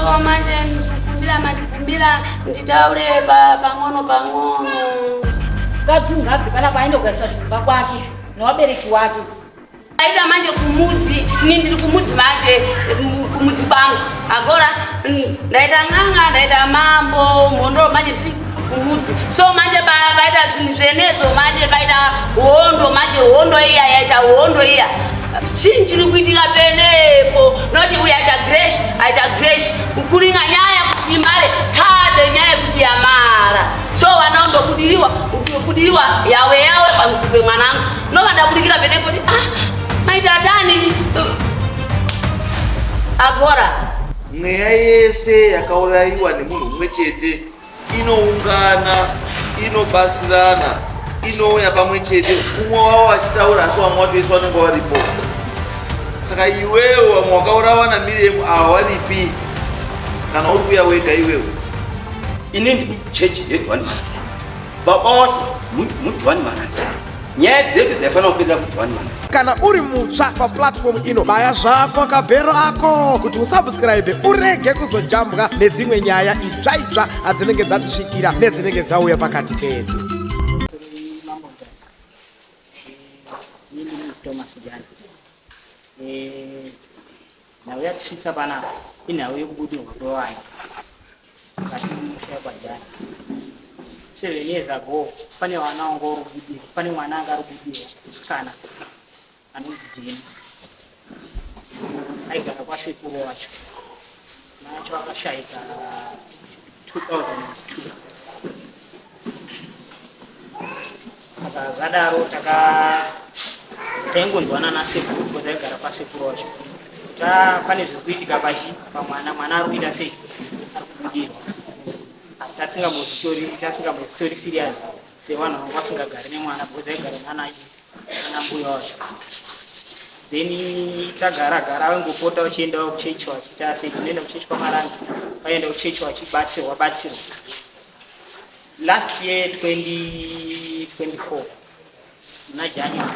so manje ndikumbira nditaure pang'ono. Ngapi kana paenda kugasa zvimba kwake newabereki wake. Aita manje kumudzi, ndiri kumudzi manje kumudzi kwangu. Agora ndaita ng'anga, ndaita mambo, mhondo manje ndiri kumudzi. So manje paita zvinhu zvenezo manje paita hondo, manje hondo iya yaita hondo iya. Chini chiri kuitika penepo, noti uyu aita gresh, kukuringa nyaya kuti mare, kabe nyaya kuti yamara. So wanondokudiriwa yawe pamudzi pemwanangu. Novanda kulikira penepo kuti maita tani agora mweya yese yakaurayiwa nemunhu mumwe chete inoungana, inobatsirana, inouya pamwe chete, umwe wavo achitaura asi vamwe vatoiswa vanenge varipo. Saka iwewo vamwe wakaurawa naMiriamu havaripi kana uri kuuya wega iwewo. Ini ndiri chechi yeJohani Marata, baba wacho muJohani Marata, nyaya dzedu dzaifanira kupinda kuJohani Marata. Kana uri mutsva paplatform ino, baya zvako akabhero ako kuti usubscribe urege kuzojambwa nedzimwe nyaya itsva adzinenge dzatisvikira nedzinenge dzauya pakati pedu. Nhau yatisvitsa panapa inhau yekubudirwa kwevana mukati memusha kwaJani. 7 years ago pane vana vanga vari kubudirwa, pane mwana anga ari kubudirwa musikana anonzi Jeni, aigara kwasekuru wacho. Nacho akashaika 2002. Saka zvadaro taingonzwana nasekuru because aigara kwasekuru wacho. Pane zviri kuitika pamwana, mwana ari kuita sei, ari kubudirwa. Tasingambozitori serious sevanhu vanga vasingagari nemwana because aigara nana mbuya wacho. Then tagara wangopota uchiendawo kuchechi wachiita sei, unoenda kuchechi kwaMaranga, waenda kuchechi wachibatsirwa. Last year 2024 muna January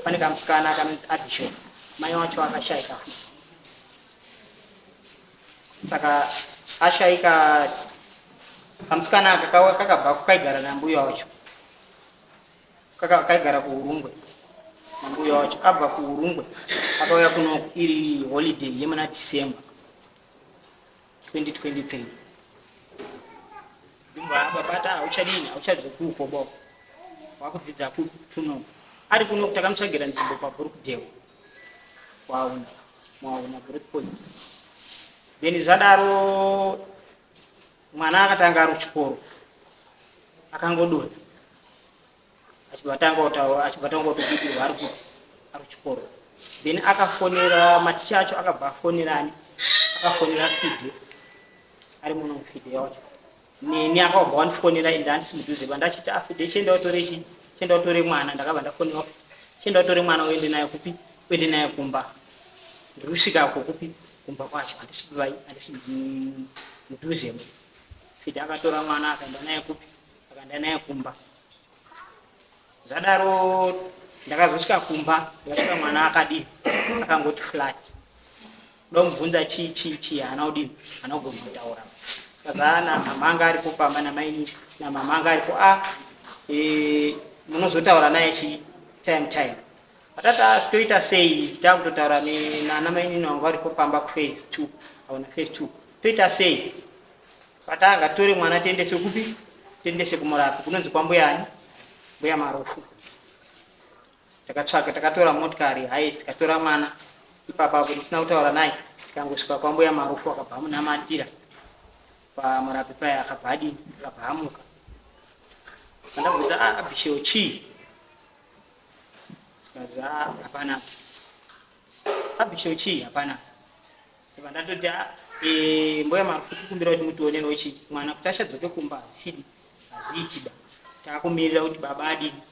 pane kamusikana akanonzi Abishop, mai wacho akashaika. Saka ashaika kamusikana kakabva kaigara nambuya wacho, kaigara kuUrungwe nambuya wacho. Abva kuUrungwe akauya kuno iri holiday yemuna December 2023. Babata hauchadzokuko bo wakudzidza kuno ari kuno takamutsvagira nzvimbo paBrookdale mwaona Brookpoint. Then zvadaro mwana akatanga ari kuchikoro akangodonha achibatanga kutobudirwa ari kuchikoro. Then akafonera maticha acho, akabva afonerani, akafonera Fide ari muno Fide wacho. Neni akabva wandifonera ende handisi ndachiti Fide chienda utore mwana. Ndakabva ndafonera chienda utore mwana uende naye kupi, uende naye kumba. Ndiri kusvika kupi, kumba kwacho handisi mudhuze. Fide akatora mwana akaenda naye kupi, akaenda naye kumba. Zvadaro ndakazosvika kumba, ndakasvika mwana akadini, akangoti flat. Ndomubvunza chii haana kudini, haana kugona kutaura. Saka mama anga aripo pamba namaini namama anga aripo, munozotaura naye time. Patata toita sei, takutotaura nanamaini wangu aripo pamba phase 2, auna phase 2. Toita sei, patanga tore mwana tiendese kupi, tiendese kumurapi kunonzi kwambuya Marufu. Takatora motikari highest, tikatora mwana. Ipapo tisina kutaura naye, tikangosvika kwambuya Marufu akabva amunamatira pamurapi paya, akabva adini, akabva amuka. Ndabvunza Abishop chii, sikazi hapana. Abishop chii hapana. Saka ndatoti mbuya Marufu tikumbira kuti mutionerewo chii mwana kuti achadzoke kumba hazviitida. Takakumirira kuti baba adini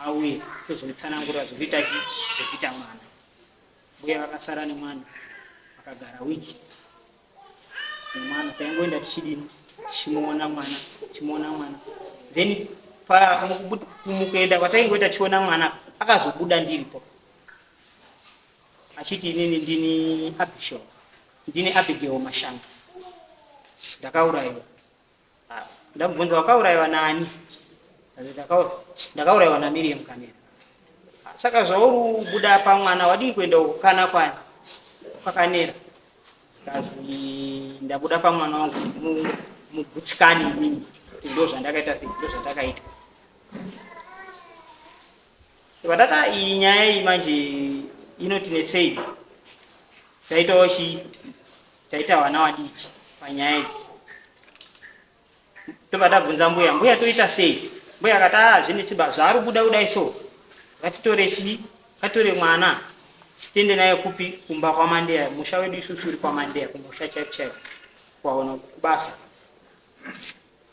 auye tozomutsanangurira zvokuita mwana. Mbuya vakasara nemwana, akagara wiki nemwana. Taingoenda tichidini, tichimuona mwana. Then mukuenda kwataingoita tichiona mwana akazobuda ndiripo achiti inini ndini Abishop, ndini Abigail Mashanga. ndakaurayiwa. Ndamubvunza wakaurayiwa nani? Ndakaurayiwa naMiriam Kanera. Saka zvauri buda pamwana wadii kuenda kukana kwani kwakanera? Kazi ndabuda pamwana wangu mugutsikani inini, ndo zvandakaita sei, ndo zvandakaita. Vatata iyi nyaya iyi manje inotinetsei. Taita vana vadiki panyaya idzi. Tobva tabvunza mbuya toita sei? Mbuya akati zvinetsiba zvaari kubuda iso, ngatitore mwana tiende naye kupi? Kumba kwaMandeya. Musha wedu isusu uri kwaMandeya, kumusha chaipo kwaona kubasa.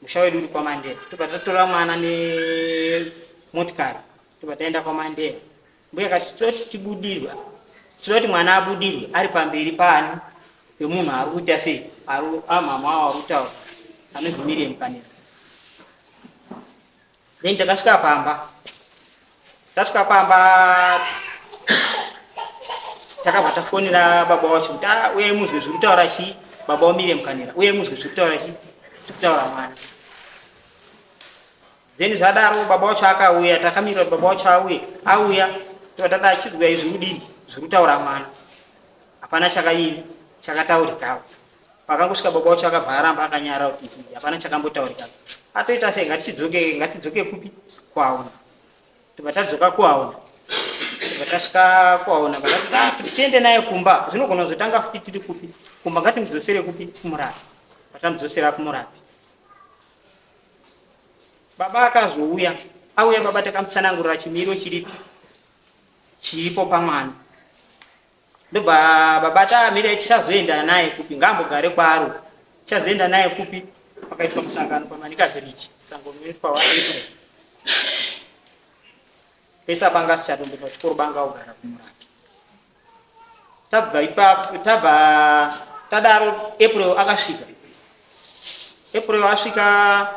Musha wedu uri kwaMandeya. Tobva tatora mwana nemotikari tobva taenda kwaMandeya. Mbuya akati tibudirwa, tinoti mwana abudirwe ari pamberi pani pemunhu ari kuita sei, mama wavo ari kutaura, anonzi Miriam Kanera. Then takasvika pamba takabva tafonera baba wacho kuti uye muzwe zviri kutaura chii, baba waMiriam Kanera, uye muzwe zviri kutaura chii, tiri kutaura mwana. Then zvadaro baba wacho akauya, takamirira baba wacho auya tobva achizwa izvi kudini zviri kutaura mwana. Hapana chakataurikawo. Pakangosvika baba wacho akabva aramba akanyara kuti hapana chakambotaurika. Atoita sei, ngatidzoke kupi? Kwaona. Tobva tadzoka kwaona. Tobva tasvika kwaona vakati tiende naye kumba. Zvinogona kuzotanga futi tiri kupi? Kumba ngatimudzosere kupi? Kumurapi. Vatamudzosera kumurapi. Baba akazouya. Auya baba takamutsanangurira chimiro chiripo pamwana. Ndobva baba taamira tichazoenda naye kupi? Ngambogare kwaro. Tichazoenda naye kupi? Pakaitwa musangano paManika Village. Sangomirwa waEpril. Pesa banga sichatomboka chikoro banga ogara kumurapi. Tabva ipapo tadaro April akasvika. April asvika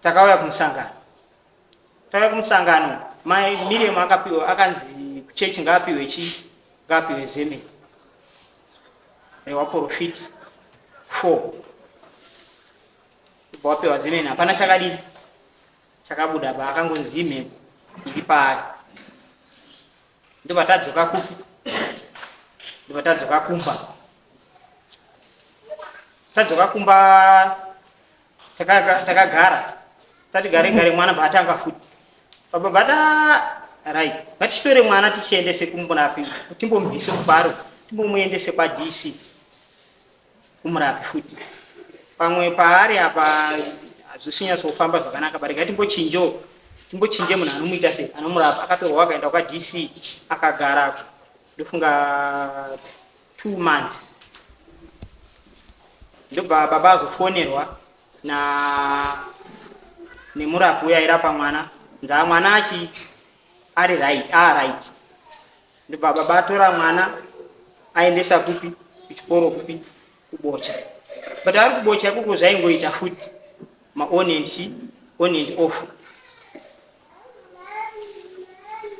takauya kumusangano. Takauya kumusangano, mai Miriam akapiwa, akanzi kuchechi ngapiwe zeme. Rewa Profit 4. Wapiwa zeme hapana chakadini. Chakabuda pa akangonzi imwe iri paari. Ndobva tadzoka kupi? Ndobva tadzoka kumba. Tadzoka kumba takagara. Tati gare mwana bvatanga futi. Baba bata right. Ngatitore mwana tichiendese kumurapi. Timbomubvise kubaro. Timbomuendese kwa DC. Kumurapi futi. Pamwe paari apa zvisinya sofamba zvakanaka bari timbochinje munhu anomuita sei, anomurapa. Akatorwa akaenda kwa DC akagara ndofunga 2 months. Ndobva baba azofonerwa nemurapi uya airapa mwana. Mwana ari right. Ndobva baba atora mwana aendesa kupi? Kuchikoro kupi? Kubocha. But ari kubocha kuko zvaingoita futi on and off.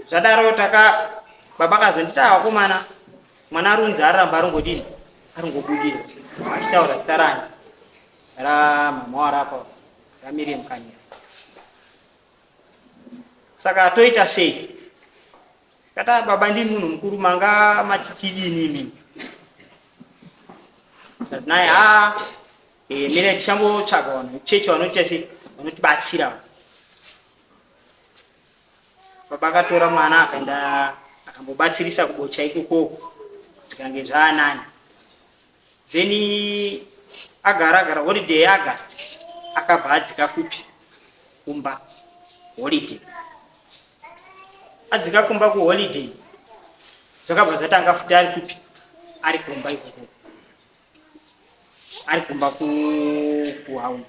Zvadaro baba akazondita wakomana mwana arunzi aramba aringodini aringobudira achitaura zita rani ramama warapa raMiriam Kanera. Saka toita sei? Kata baba ndi munhu mukuru manga matitidini imi. Naye mire tichambotsvaga vanhu chechi vanotibatsira. Baba akatora mwana akaenda akambobatsirisa kubocha ikoko zikange zvaanani. Then agara holiday yaAugust akabva adzika kupi? Kumba holiday. Adzika kumba kuholiday zvakabva zvatanga futi ari kupi? Ari kumba ikoko. Ari kumba kuhauna.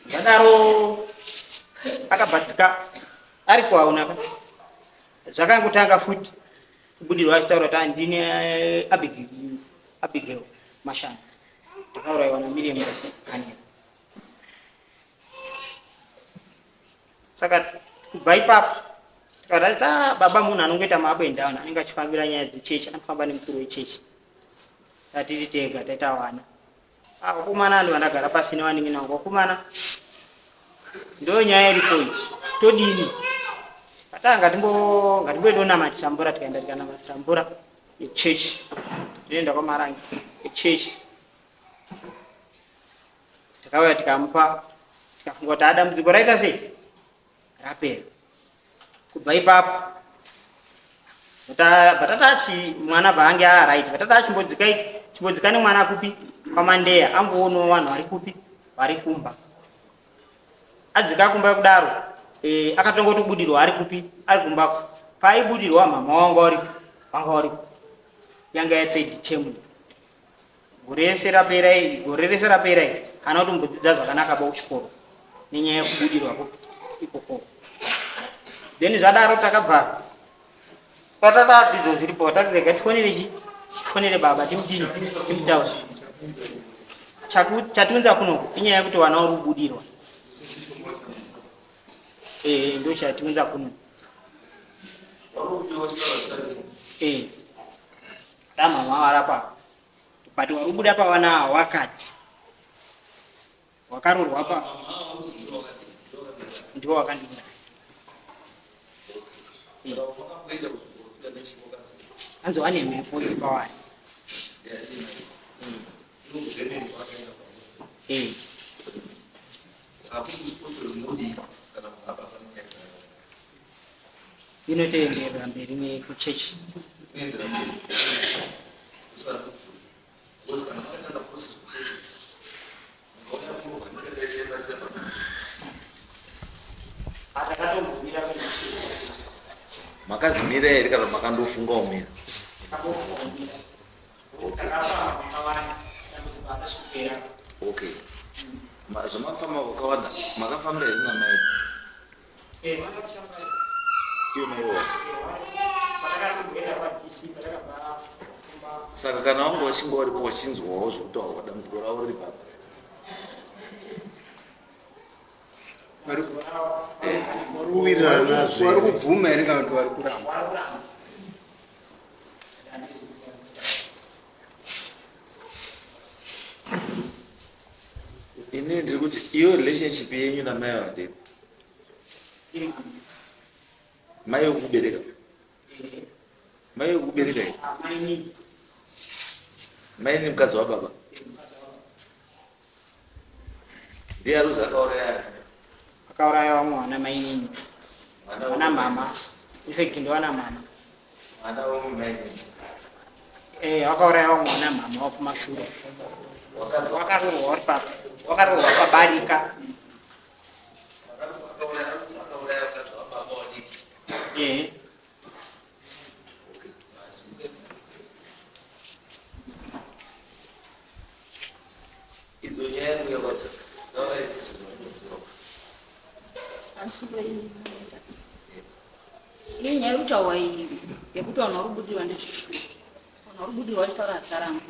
Zvadaro akabvadzika ari kuhauna. Zvakangotanga futi kubudirwa achitaura kuti ndine Abigail Mashana. Takaurayiwa naMiriam Kanera. Saka kubva ipapo tikati baba munhu anongoita mabwenda anenge achifambira nyaya dzechechi, anofamba nemukuru wechechi. Tatiti tega taita wana. Vakomana ndo vandagara pasi nevanenge navo. Vakomana ndo nyaya iripo iyi. Todini ngatimboenda kunamatisa mvura, tikaenda tikanamatisa mvura yechechi, tinoenda kwaMarangi yechechi, tikauya tikamupa, tikafunga kuti dambudziko raita sei, rapera. Kubva ipapo vatatachi mwana paange araiti, vatatachi chimbodzika nemwana kupi kwaMandeya, amboonawo vanhu vari kupi vari kumba. Adzika kumba kudaro akatongotobudirwa ari kupi ari kumbako. Paibudirwa mama wanga waripo, yanga yatsedi chemu gore rese rapera iyi kana kuti mbodzidza zvakanaka kuchikoro nenyaya yekubudirwa ikoko. Then zvadaro takabva patatadzidzo zviripo, takurega tifonere baba timutaura chatiunza kuno inyaya yekuti vana vari kubudirwa. Ndo chatiunza kuno. Mama warapa but warubuda pavana wakati wakarorwa pa ndiwo wakandira. Anzo ane mhepo iri pavari. Inotoenderera mberi nekuchechi. Makazimira here kana makandofunga umira? Okay. Zvamakafamba wakawanda, makafamba here namai? Saka kana wanga wachinge waripo wachinzwawo zvekutaurwa dambudziko ravo riri papa, vari kubvuma here kana kuti vari kuramba? ini ndiri kuti iyo relationship yenyu namai vadei? Mai wekubereka? Mai wekubereka iyi? Mai ni mukadzi wababa? Ndiye aruzi akauraya? Akauraya vamwana mai nini? Wana mama. Effect ndo wana mama. Mwana womumai nini? Wakauraya vamwana mama wakumashure. Wakarorwa vari papa. Wakarorwa pabarika. Ini nyaya yekutaurwa iyi yekuti vanhu vari kubudirwa ndezvishu, vanhu vari kubudirwa vachitaura zita rangu.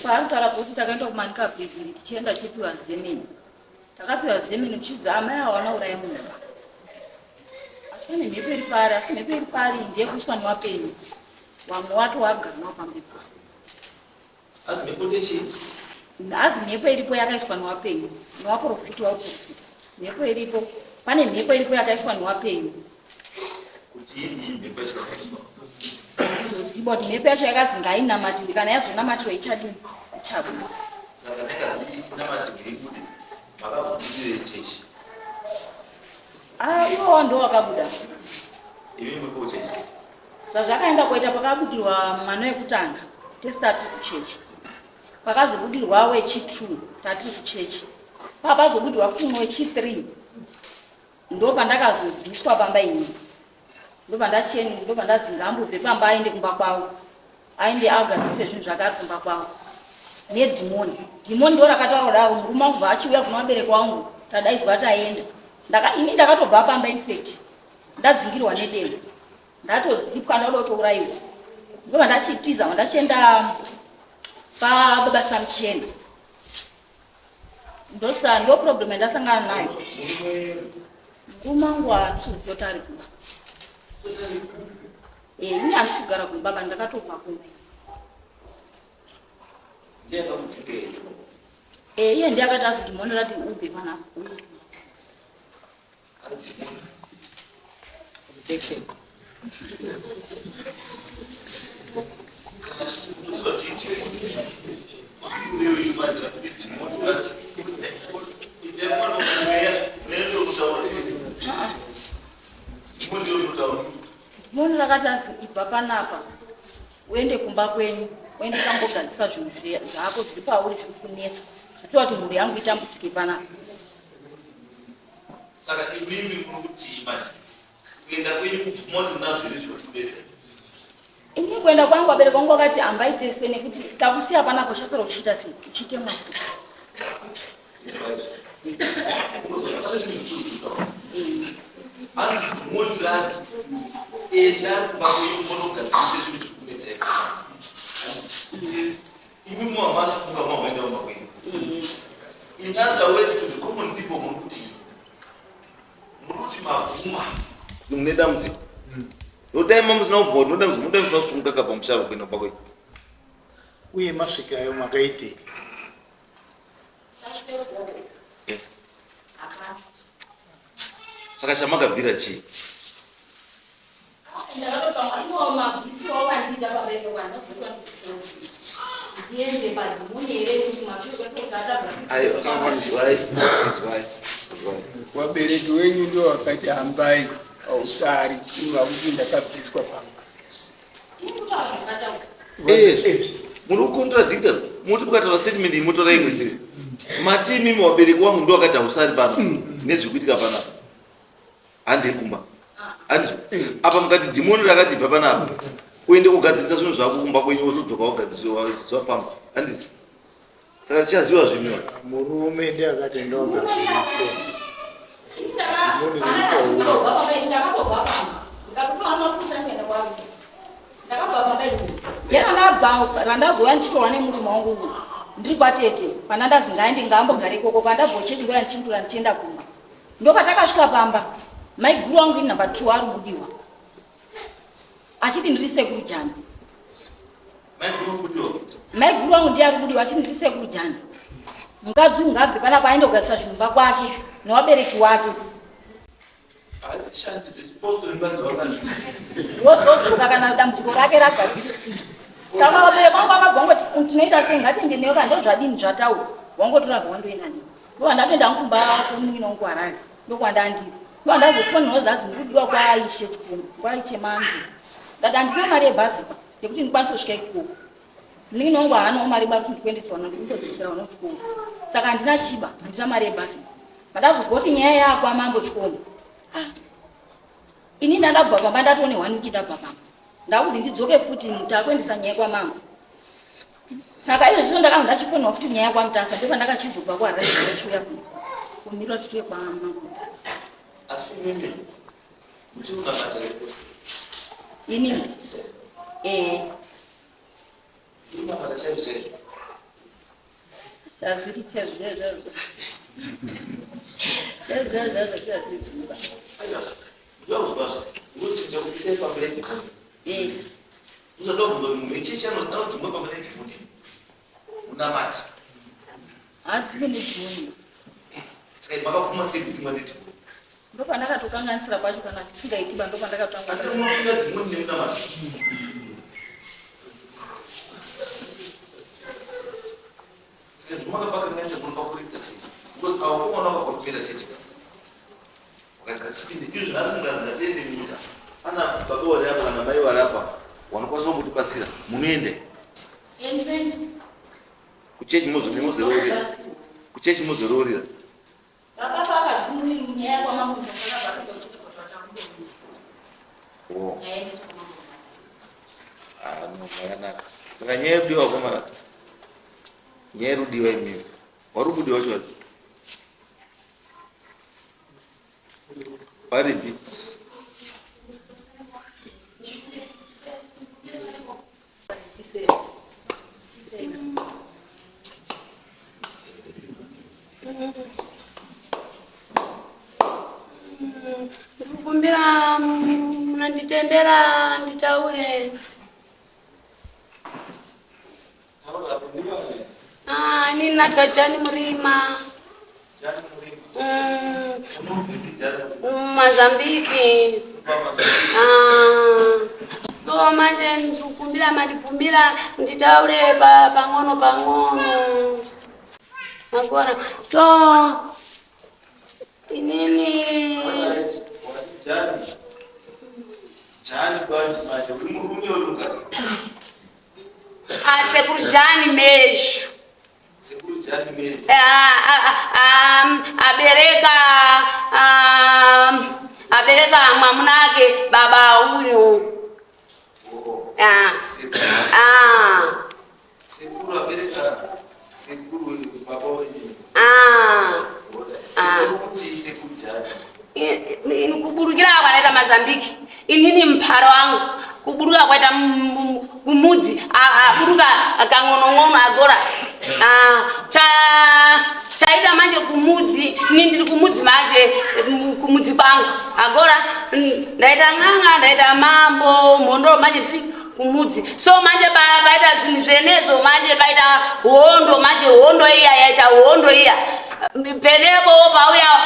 Paanotaura kuti takaenda kumanika bhibhiri tichienda tichipiwa zemeni, takapiwa zemeni kuchizi amai hawana uraya munhu. Asi pane mhepo iri pari, asi mhepo iri pari ndeyekuiswa newapenyu, wamwe wato waganwa pamhepo. Azi mhepo iripo yakaiswa newapenyu, newaprofita wauprofita. Mhepo iripo, pane mhepo iripo yakaiswa newapenyu. Izoziba kuti mhepo yacho yakazi ngainamatiwe, kana yazonamatiwa ichadini? Ichabuda. Saka ndakazinamatiri kuti makabudire chechi. Iwo ndo wakabuda. Ivi mwepo chechi. Zvazvakaenda kuita pakabudirwa mwana wekutanga, tesitati kuchechi. Pakazobudirwa wechi2, tati kuchechi. Papazobudirwa futi mumwe wechi3. Ndo pandakazodziswa pamba ini. Ndo pandazi ngambobve pamba aende kumba kwawo. Aende agadzise zvinhu zvakari kumba kwawo. Nedhimoni. Dhimoni ndo rakataura kudaro, murume wangu achiuya kuna vabereki vangu, tadaidzwa taenda. Ini ndakatobva pamba infect. Ndadzingirwa nedemo. Ndatodzipwa ndakutouraiwa. Ndo pandachitiza, ndachienda pababa Samchienda. Ndo problem ndasangana nayo. Murume wangu atsudzi ari kumba. Ini handisi kugara kumba, ndakatobva kumba. ndiye kamudzike iye ndiye akati azidhimonera kuti ubve panapa. Objection. Dhimoni rakati ibva panapa uende kumba kwenyu uende kambogadzisa zvinhu zvako zviri pauri zviri kunetsa zvitova kuti mhuri yangu itambudzike panapa. Saka imimi kuti manje kuenda kwenyu kuti munazvo iri zvinotibetsera. Ini kuenda kwangu abereki vangu vakati hambaite se nekuti takusiya panapa chasara kuchiita sei uchiite mafuta. Anzi dzimoni ngati enda kumba kwenyu munogadzisa zvinhu zvekubetsera. Imi muhamasi kunga muhambaenda kumba kwenyu. In other words, to the common people mukuti mabvuma mune dambudziko nodaima musina kubvoti noda musina kusunga kabva mushava kuenda kumba kwenyu. Uye masvikayo makaitei? Saka chamakabvira chii? Wabereki wenyu ndio wakati hambai ausari kuti ndakabviswa pamba. Muri kukontradicta muti mukataura statement iyi motora imwe sei? Mati imimi wabereki wangu ndo wakati hausari pano nezvekuitika panapa handei kumba handizvo apa mukati dhimoni rakati ibva panapa uende kugadzisa zvinhu zvako kumba kwenyu wozodzoka wogadziswa pamba handizvo. Saka tichaziva zvimwe Murume ndiye akati ndogadzisa. Randazouya ndichitorwa nemurume wangu ndiri kwatete pana ndazi ngaende ngambogare ikoko kwandabva chechingoya ndichindura ndichienda kumba. Ndopatakasvika pamba maiguru wangu ini namba 2 ari kubudiwa achiti ndiri sekuru jani. Maiguru wangu ndiye ari kubudiwa achiti ndiri sekuru jani. Mukadzi uyu ngabve panapa aende kugadzisa zvinhu kwake newabereki wake. Wozodzoka kana dambudziko rake ragadzirisiwa. Saka wabereki wangu akabva kuti tinoita sei ngatiende newe kana ndozvadini zvataura wangotora zvawandoenda newe. Ndokwandaenda kumba kwemunini wangu Harare ndokwandandiri. Ndokwandazofona zazi ndikudiwa kwaAishe Chikomo kwaAishe Manzi. Ndati handina mari yebhazi yekuti ndikwanise kusvika ikoko. Munini wangu haanawo mari bari kuti ndikuendeswa ndikutodzidzisira vana kuchikoro. Saka handina chiba handina mari yebhazi. Mandazozwa kuti nyaya yako amambo Chikomo. Ini ndandabva pamba ndatone 1 week ndabva pamba. Ndakuzi ndidzoke futi ndakuendesa nyaya kwamambo. Saka izvo zvino ndakanga ndachifonwa futi nyaya kwamutasa ndipo ndakachizobva kuHarare ndachiuya kumirira kuti tuye kwamambo. Asi mimi kuti unabata Ini unabata chaizo chaziri chazvo ndozvazvo unochiita kuti pamene uzoda kundomunhu mechechi anodzimwe pamene kuti unamati asi ndinodhimoni. saka makapfuma sei kudzimwa netibhuri Ndopandakatokanganisira pacho kana tisingaitiba ndopandakatanga unofika dzimweni neunamati saka zvimakapakakanganisa kuno pakurekta sei because awakuona wakakumira chechi wakati izvo nhasi mungazi ngatiende nyika pana baba wari apa kana mai wari apa wanokwanisa kutibatsira munoende kuchechi muzororira kuchechi muzororira makanaka saka nyaya yerudiwa kwamaraka nyaya yerudiwa imimi wari kubudiwa wacho wacho paripi Kumbira mnanditendera nditaure. Taura, ini natwa Jani Mrima. Mazambiki. So manje ndikumbira madipumira nditaule pang'ono. Agora so inini Jani kwanji manje uri olukazi. Sekuru Jani Meshu. Sekuru Jani Meshu. Abereka mwamunake baba huyu. Sekuru abereka sekuru baba huyu. Sekuru Jani. Kuburukira kwaleta Mazambiki. Inini mparo wangu. Kuburuka kwaita kumudzi. Kuburuka kang'ono agora. Chaita manje kumudzi. Ndiri kumudzi manje kumudzi kwangu. Agora ndaita ng'anga, ndaita mambo, mondoro manje ndiri kumudzi. So manje baita zvinhu zvenezo manje baita hondo manje hondo iya yaita hondo iya. Penepo pauya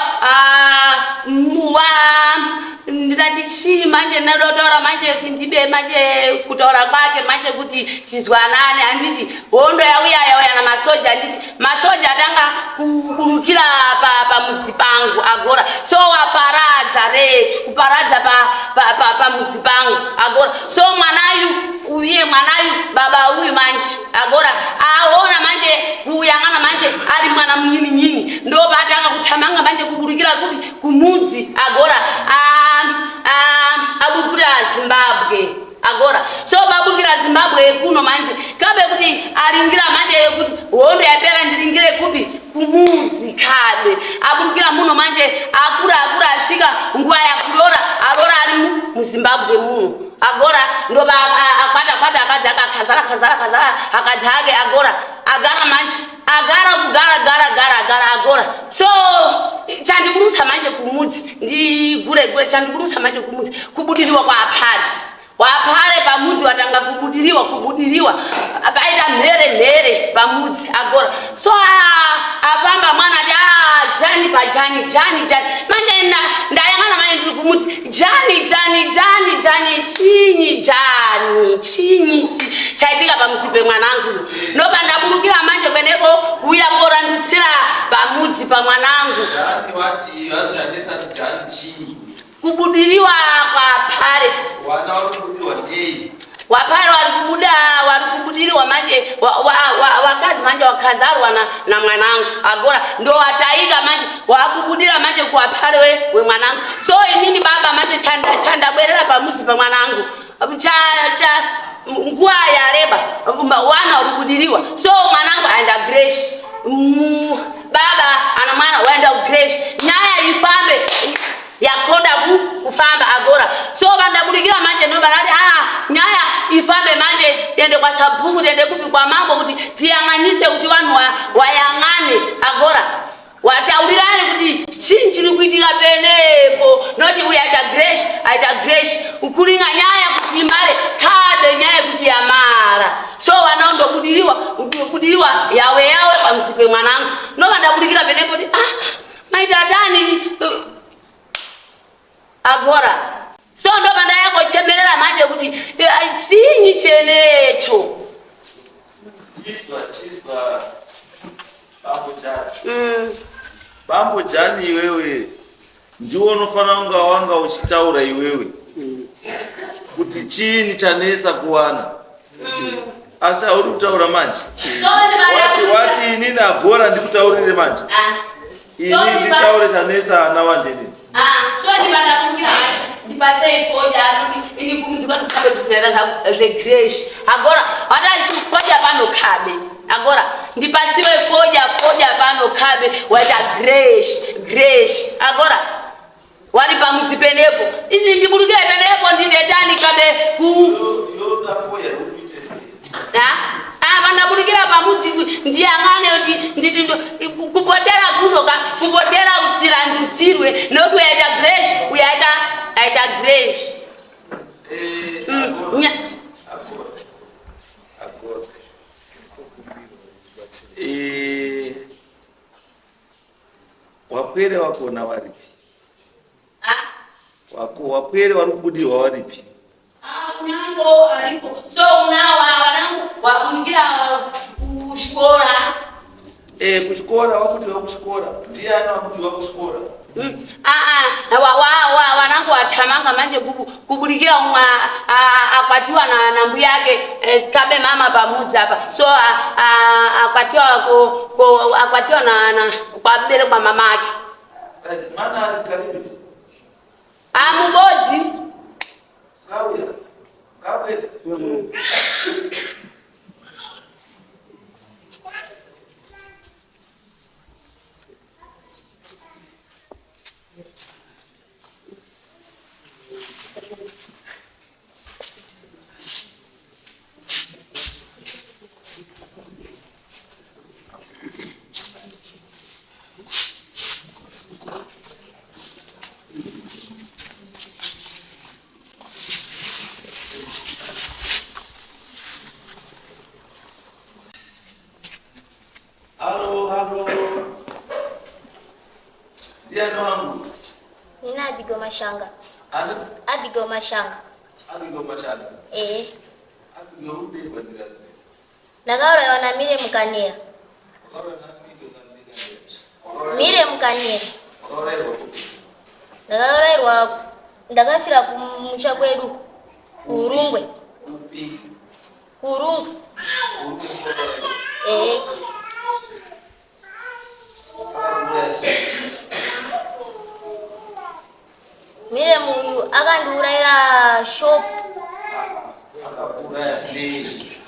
ndati chi manje nadotora manje tindibe manje kutaura kwake manje kuti tizwanane anditi hondo yauya na masoja anditi masoja atanga kuburukira pa mudzi pangu agora so waparadza retu kuparadza pa mudzi pangu agora so mwanayu baba uyu manje agora aona manje kuyangana manje ali mwana munyini ndo patanga kuthamanga manje kuburukira kumudzi agora abukira Zimbabwe agora so babukira Zimbabwe kuno manje kabe kuti aringira manje kuti hondo yapera ndiringire kupi kumudzi kabe abukira muno manje akura asvika nguwa yakurora arora ari mu Zimbabwe muno agora ndo akwata akadza akazara akadzake agora agara manje agara agora so chandikurutsa manje kumudzi ndigure chandikurutsa manje kumudzi kubudiriwa kwa wapare pamudzi watanga kubudiriwa apaita mhere pamudzi agora so apamba mwana ati Jani manje ndayangana manje ndiri kumudzi Jani chinyi chaitika pamudzi pemwanangu ndoba ndaburukira manje kwenepo uya porandutsira pamudzi pamwanangu Jani wati wachandisa Jani chinyi kubudiriwa kwa pare wana wakubudiriwa nei wapare wari kubudiriwa manje wakazi manje wakazarwa na mwanangu agora ndo wataika manje wakubudira manje kwa pare we mwanangu so inini baba manje chanda bwerera pamudzi pa mwanangu nguwa yareba wana wakubudiriwa so mwanangu aenda Grace baba ana mwana waenda Grace nyaya ifambe yakonda kufamba agora so vandaburikira manje nobalati nyaya ifambe manje tiende kwa sabhuku tiende kupi kwa mambo kuti tiyang'anise kuti vanhu wayang'ane agora wataurirane kuti chini chiri kuitika penepo noti uyu aita Grace ukuringa nyaya kuti imare kabe nyaya kuti yamara so wanaondobudiriwa yawe pamudzi pemwanangu novandaburikira penepo kuti maitatani agora so ndo banda yako chemerera manje kuti chinyi chenecho chiswa Bambo Jani iwewe ndiwo unofana unga wanga uchitaura iwewe kuti chini chanesa kuwana asi auri kutaura manje wati inini agora ndikutaurire manje ini nditaure chanesa ana wandeni so ndibandafungira manje ndipasei foja ini kumudzi kwati kukabetisirana zveGrace agora wataisifoja pano kabe agora ndipasiwe foja pano kabe waita Grace agora wari pamudzi penepo ini ndiburukire penepo ndindetani kabe vandaburikira pamudzi ndiyang'ane kuti kupotera kunoka kupotera kuti randudzirwe nokuti uyaita Grace wapwere wakona waripi? Ah, Wapwere wari kubudirwa waripi? unango alipo. So unawa wanangu wakuingia kushikora. Kushikora wabudirwa kushikora. Ndiana wabudirwa kushikora. Wanangu watamanga manje kubulikira umwa akwatiwa na mbu yake kabe mama pamoja hapa. So akwatiwa na kwa bele kwa mamake. Mana alikaribu? Mubodzi. Kawe. Halo. Ndiana wangu. Nina Abigo Mashanga. Ana? Abigo Mashanga. Abigo Mashanga. Abigo ude kwa ndani. Nagaura wana mire mukania. Mire mukania. Nagaura rwa ndagafira kumusha kwedu. Urungwe. Upi. Urungwe. Mire muyu akanduraira shop. Akapura si.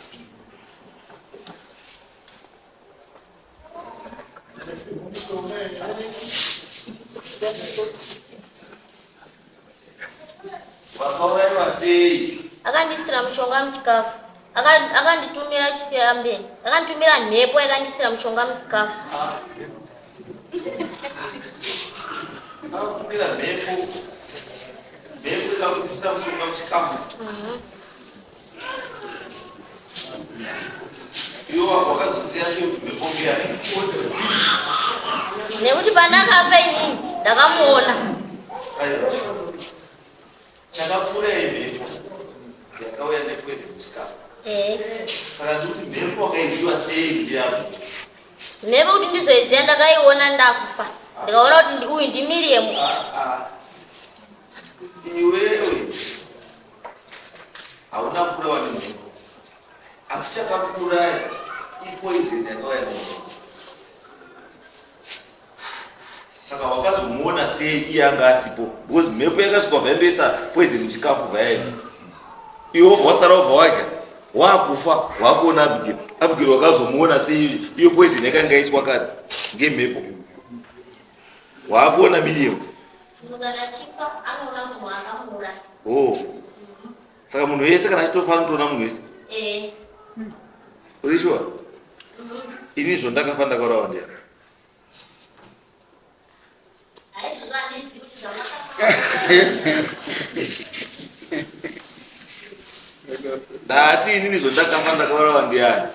Wakauraira si. Akandisira mushonga mchikafu. Akanditumira chipirambe. Akanditumira nhepo akandisira mushonga mchikafu. Akutumira mhepo. Mhepo ikakundisira mushonga muchikafu. Iwo wakazoziya sekuti mhepo ngeyani. Nekuti pandakafa inini ndakamuona. Chakakura mhepo yakauya nekwezi muchikafu. Saka ndikuti mhepo wakaiziva sei kuti yapo? Mhepo kuti ndizoiziya ndakaiona ndakufa. Ndikaona kuti uyu ndimiriemu. Iwewe hauna kurawa nemhepo, asi chakakuraya ipoizeni yakauya nemhepo. Saka wakazomuona sei iye anga asipo? Because mhepo yakasvika vaimboisa poizeni muchikafu vayaini. Iwo wasara wabva wacha wakufa wakuona Abigail wakazomuona sei iyo poizeni yakanga yaiswa kare ngemhepo. Wakuona Miriam. Saka munhu wese kana achitofanira kutoona munhu wese? Uri sure? Ini zvondakafa ndakaurawa ndiani? Ndati inini zvondakafa ndakaurawa ndiani?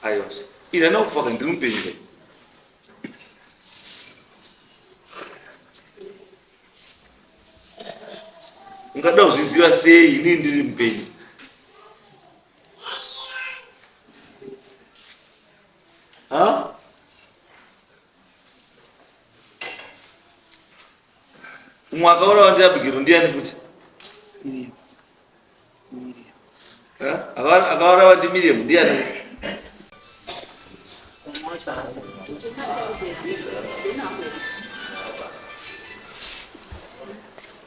Aiwa, ina nakufa ndiri mupenyu. Ungada kuzviziva sei inini ndiri mupenyu? Umwe akaurawa ndiAbigail ndiani futi? Akaurawa ndiMiriam ndiani?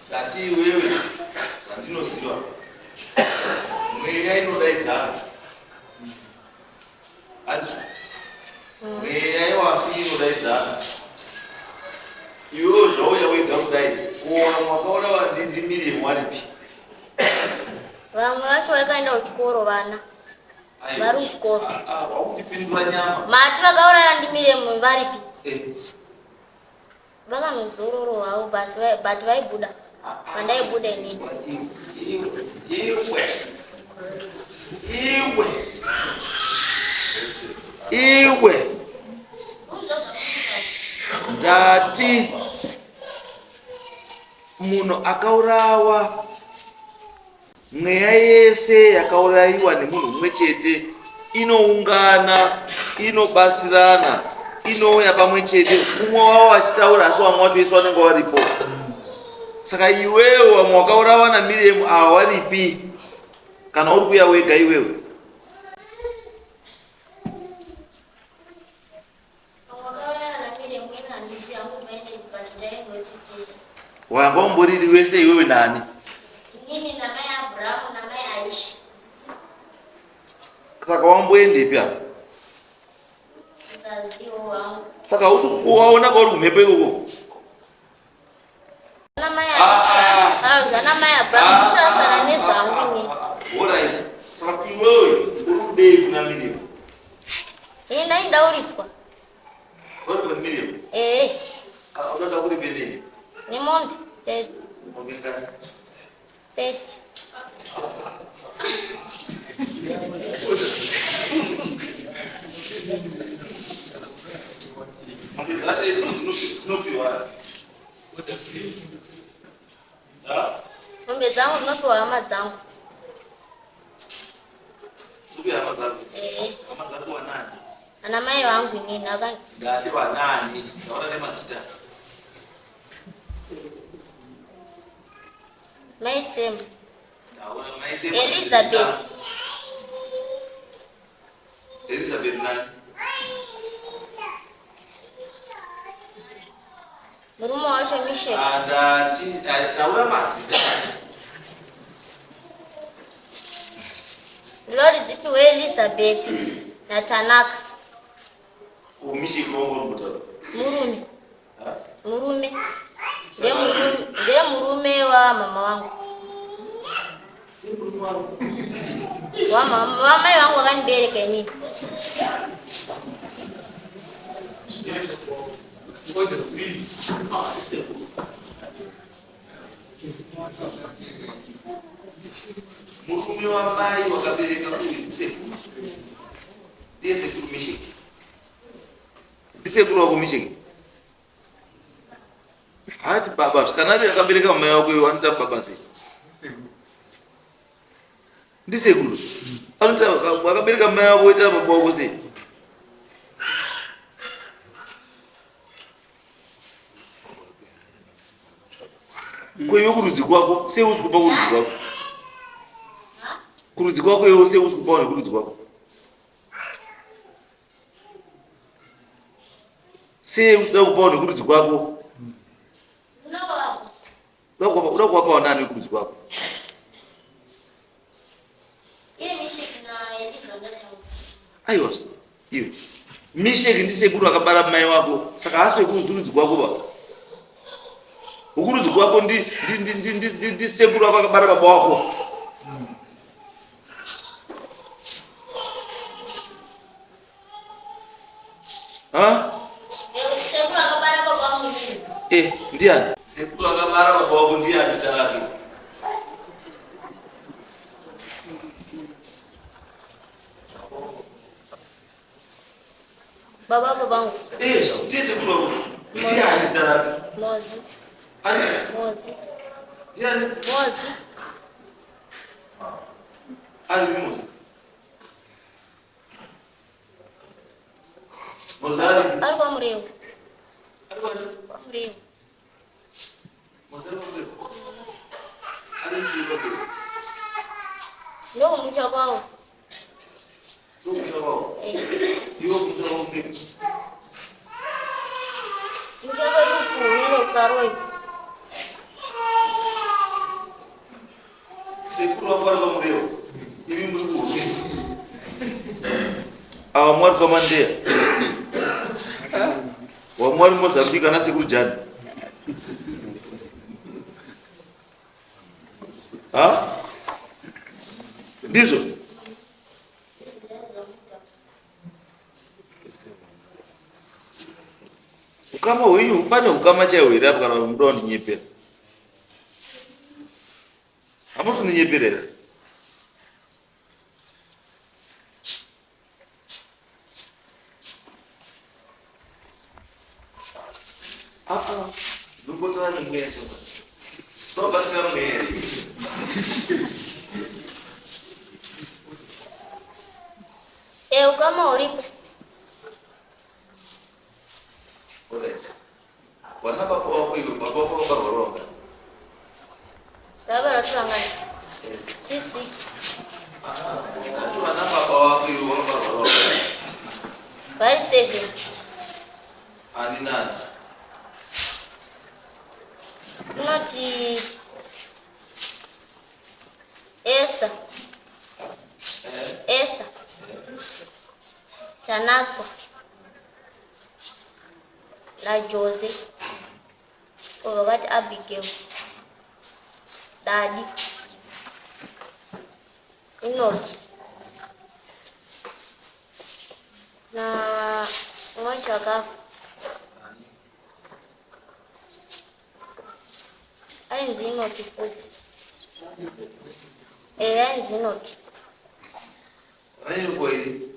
Ngati iwewe zvandinoziva mweya inodaidzana. Mweya yewafi inodaidzana. Iwewe zvauya wega kudai kuona mwakaurawa ndiMiriam waripi? Vamwe vacho vakaenda kuchikoro vana. Vari kuchikoro. Wakutipindura nyama. Mati vakauraya ndiMiriam varipi? Vakanozororo havo basi but vaibuda. Vandaibuda inini. Iwe ndati munhu akaurawa, mweya yese yakaurayiwa nemunhu mumwe chete inoungana, inobatsirana, inouya pamwe chete, umwe wavo achitaura asi vamwe vatoiswa vanenge varipo. Saka iwewe vamwe wakaurawa naMiriamu ava waripi kana uri kuuya wega iwewe? Wanga umboriri wese iwewe nani? Inini namai Abrahamu namai Aisha. Saka wamboendepi apa? Musazivo wangu. Saka waona kwauri kumhepo ikoko? Namai Aisha. Zvanamai Abrahamu kutasana nezvangu inini. Alright. Saka iwewe uri kudei kuna Miriamu? Ini ndaida uripwa. Uri kuna Miriamu? Unoda kuripe nini? Nemombe 30. Mombe ngani? 30. Mombe dzangu dzinopiwa hama dzangu. Hama dzangu? Hama dzangu wanani? Ana mai vangu inini ndati wanani? Ndaona nemazita. Mai Sem. Ndaona mai Sem. Elizabeth. Elizabeth nani? Murume wacho Mishek. Ndati taura mazita. Lori dzipiwe Elizabeth naTanaka. Mishek uri kutaura? Murume. Murume. Ndiye murume wa mama wangu. Wamai wangu wakanibereka inini. Murume wamai wakabereka uyu sekuru. Ndiye sekuru Mishek. Ndisekuru wako Mishek. Hati baba, kana akabereka mai wako iwe anoita baba sei? Ndisekuru. Anoita akabereka mai wako oita baba wako sei? Kweyo kurudzi kwako, sei usi kupa kurudzi kwako? Kurudzi kwako iwe sei usi kupa kurudzi kwako? Sei usida kupa kurudzi kwako? Uda kuwapa wanani kurudzi kwako? Aiwa, iwe Mishek ndisekuru akabara mai wako, saka hasi kurudzi kwako ba. Ukurudzi kwako ndi sekuru akabara baba wako. Sekuru akabara baba wangu. Ndiani? Sekuru akabara baba wako ndiani zita lake? Baba wangu. Ndiye sekuru wako. Ndiani zita lake? Mozi. Ani? Mozi. Ndiani? Mozi. Ali Mozi. Mozari. Alikuwa mrefu. Alikuwa mrefu. Mozari mrefu. Alikuwa ndio mwisho kwao. Ndio mwisho kwao. Ndio mwisho kwao. Mwisho kwao ndio karoi. Sekuru wako mrefu. Hivi mrefu. Awamwari komandia. Wamwari Mozambique na sekuru jani. Ndizo. ukama hwenyu pane ukama chaiwo here apo kana muda wandinyepera hamusi ndinyeperera zungotana nemweya chama sobatsira mweya Ukama uripo. Alright. Wana baba wako hiyo, baba wako waronga. Baba ratulangani. 36. Watu wana baba wako hiyo waronga. 57. Ani nani? Unoti Esther. Esther. Tanatwa. Na Jose. Wakati Abigail. Daddy. Inoki. Na mwashaka. Ainzi Inoki futhi. Ainzi Inoki. Ani kweli?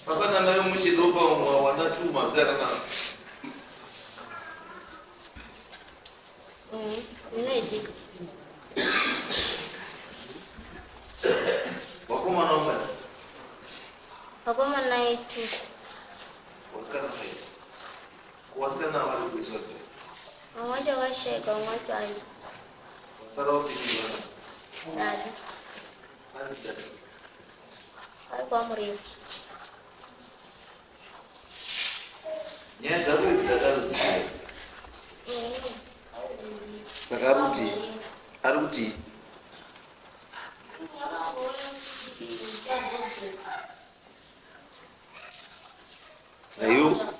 Papa na nayo muchidopa wana tu master kana. Inaitika. Wakoma naomba. Wakoma na itu. Wasikana hai. Wasikana wale kuisote. Mmoja washeka mmoja ali. Wasara wapi bwana? Dadi. Ani dada. Alikuwa mrefu. Nyanza wewe zidadaru zile. Sakaruti. Aruti.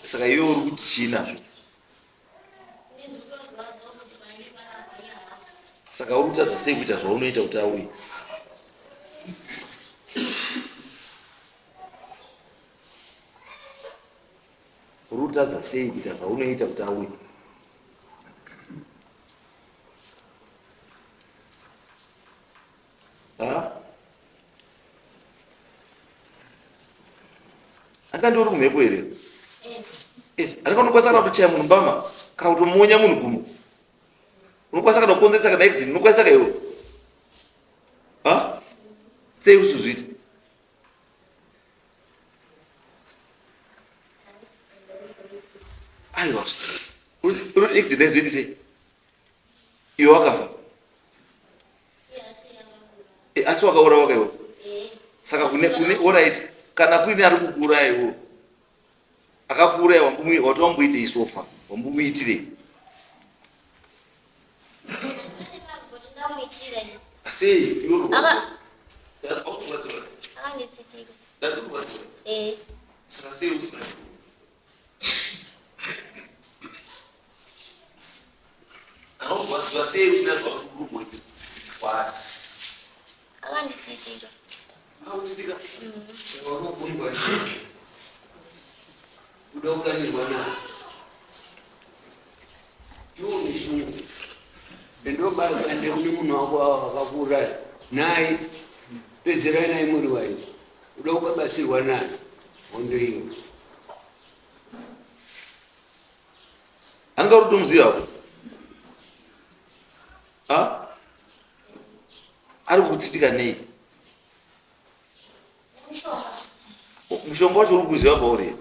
Sakayo ruti china. Sakaruta zasei kuita zvaunoita kuti auye. Ruta zasei kuita zvaunoita kuti auye. Akandori kumhepo here? Anokwanisa kana kutochaya munhu mbama kana kutomonya munhu gumbo. Unokwanisa kana kukonzesa kana accident, unokwanisa kana iwe. Sei usizviti? Aiwa. Unoti accident aizviti sei? Iwe wakafa. Asi wakaurawa kaiwe. Saka kune alright. Kana kuine ari kukuuraya akakuuraya wati wamboitei sofa wambumuitire sei saka sei usina kana urwadziwa sei usina zvakurumboita wani Akanditsitika. Autsitika? Saka unokumbwa kuda kukanirwa naye. Iwo ni shungu. Ndobasa ndekune munhu wako wakakura naye pedzera naye muri wayo. Kuda kukabasirwa naye. Hondo iyo. Anga rutomziva hapo. Ari kutsitika nei? Mushonga wacho uri kuziva pauri.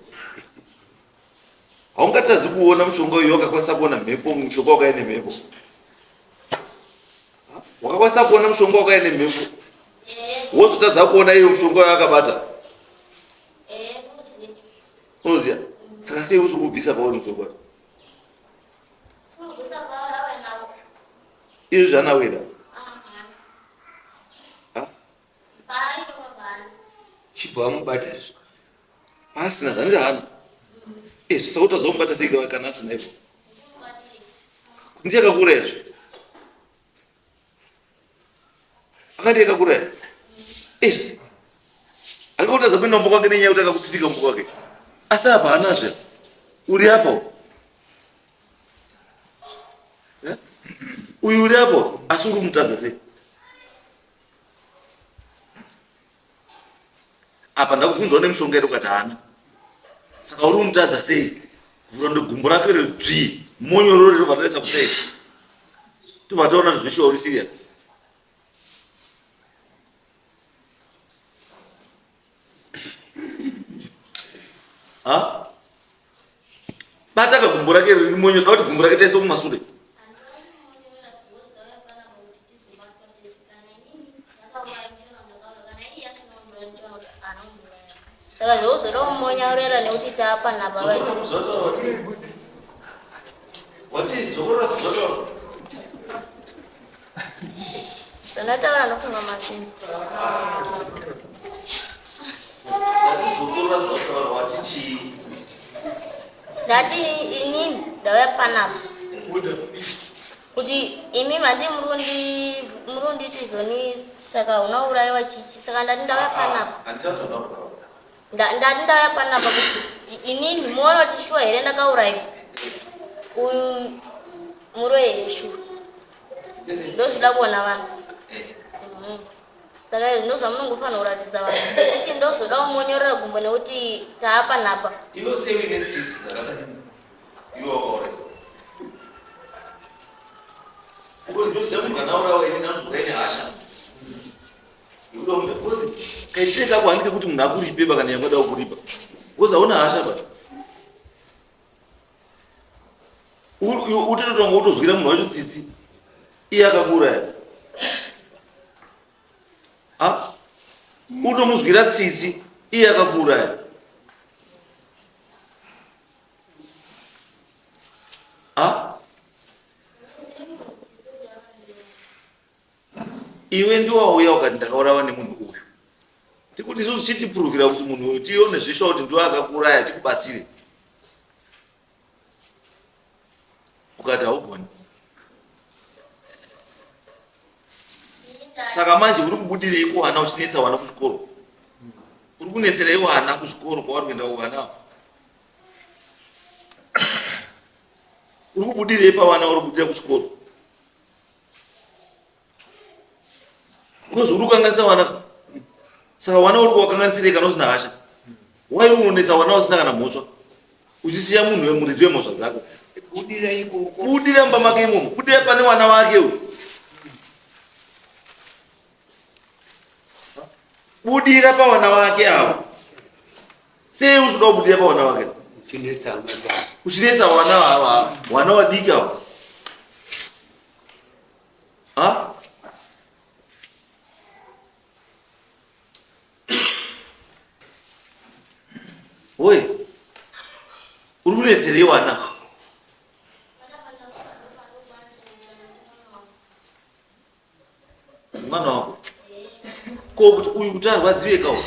Haungatadzi kuona mushonga uyu wakakwanisa kuona mhepo, mushonga wakaine mhepo. Wakakwanisa kuona mushonga wakaine mhepo. Wozotadza kuona iyo mushonga wakabata. Unoziva? Saka sei uri kubvisa pauri mushonga wacho? Izvi zvanawira. Chibva mubata izvo. Asina dzanga hana. Saka utazomubata sei kana asina izvo? Ndichakakura izvo. Akati akakura izvo. Alikuwa utadza kuenda mumba kwake nenyaya kuti akakutsitika mumba kwake. Asi apa anazve uri apo uyu uri apo asi uri mutadza sei? Apa ndakubvunzwa nemushonga yedu ukati haana. Saka uri mutadza sei? Kuvhura ndegumbo rake redzvi monyoro riri vatarisa kusei tobva taona zveshuwa uri serious. Bata kagumbo rake riri monyoro da kuti gumbo rake taise kumasure. Saka zvozoda kumonyaurira nekuti tapanapa ndataura nofunga mazhinji. Ndati ini ndauya panapa kuti imi mandi murundi tizonisi saka unaurayiwa chichi saka ndati ndauya panapa. Ndati ndauya panapa kuti inini muona kuti shuwa here ndakaurayiwa uyu muroyi here shuwa ndozvida kuona vanhu. Saka ndozva munongofanira kuratidza vanhu kuti ndozoda kumonyorera gumbo nekuti taapanapa. Iwe sei uine tsitsi dzakadai iwe wakaurayiwa ndoziva munhu kana aurayiwa ini nanzwa ine hasha because kaitire kako handike kuti munhu akuripe kana yangada kukuripa because hauna hasha ba utitotonga utozwira munhu wacho tsitsi iye akakuuraya utomuzwira tsitsi iye akakuuraya iwe ndiwauya ukati ndakaurayiwa nemunhu uyu tikuti isusu chitipuruvhira kuti munhu uyu tione zveshuwa kuti ndiwo akakuuraya tikubatsire ukati haugoni. Saka manje uri kubudirei kuwana uchinetsa wana kuzvikoro? Uri kunetserei wana kuzvikoro kwavari kuenda kuwana? Uri kubudirei pawana uri kubudira kuchikoro? Because uri kukanganisa wana. Saka wana uri kuwakanganisirei kana usina hasha? Wai unonetsa wana usina kana mhosva? Uchisiya munhu wemuridzi wemhosva dzako. Budira ikoko. Budira mumba make imomo. Budira pane wana wake uyu. Budira pawana wake ava. Sei usuda kubudira pawana wake? Uchinetsa wana wadiki ava. Oi. Uri kunetserei wana? Mwana wako. Ko kuti uyu kuti arwadziwe kawo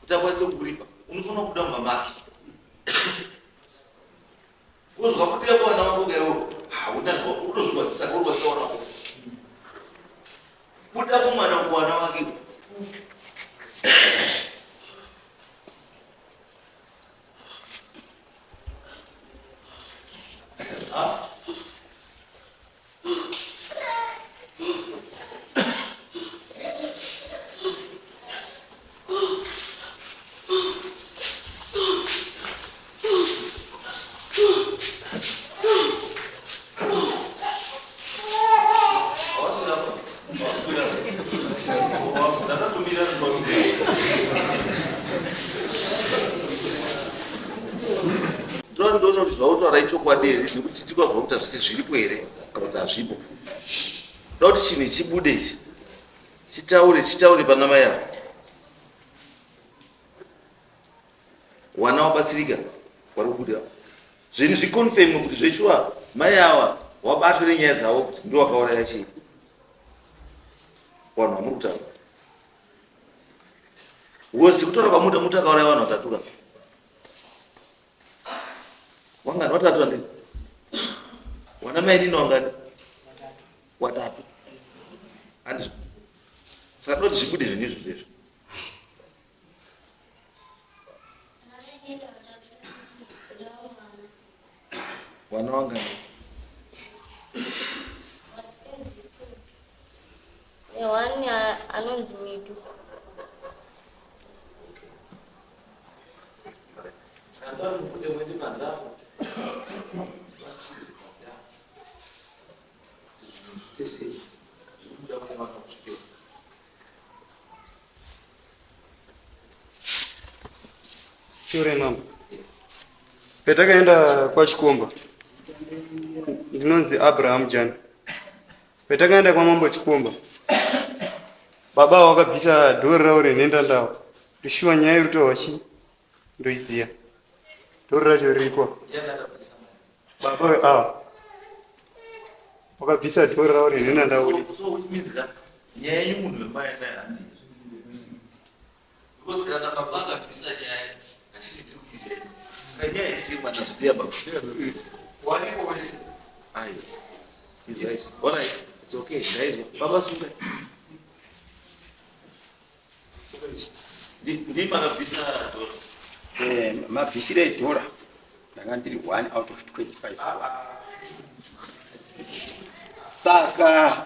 kuti akwanise kukuripa unofanira kuda mumba make uzwa kuti yakuwana wako gaiwo hauna utozvirwadzisa kurwadzisa wana wako kuda kumwana kuwana wake ndoona kuti zvautaura ichokwadi here nekuti tikazwa kuti zvese zviripo here kana kuti hazvipo. Ndoda kuti chinhu chibude ichi chitaure pana mai ava. Wana wabatsirika wari kubuda zvinhu zvikonfirm kuti zveshuwa mai ava wabatwa nenyaya dzavo kuti ndiwo wakauraya chii. Vanhu vamuri kutaura wosi kutora pamuti akauraya vanhu vatatu wangani watatu andini wana mai nini wangani watatu andizvo. Saka ndoti zvibude zvinhu izvo ndezvo Mwana wanga Wani anonzi Midu. Shure mama. Petakaenda kwa Chikomba. Ndinonzi Abraham Jan. Petakaenda kwa mambo Chikomba. Baba wakabvisa dhori rawo renhenda ndawo. Rishuwa nyaya ruto wachi ndoiziya. Dhori racho ririko. Baba wakabvisa dhori rawo renhenda ndawo. nyaya y'umuntu wembaye atayandi. Because kana baba akabvisa nyaya achiti tikuize. Saka nyaya isimba ndazvidiya baba. Walipo wese. Ayo. It's right. All right. It's okay. Guys, baba sunga. Ndima akabvisa dhora. Mabvisire edhora ndanga ndiri 1 out of 25. Saka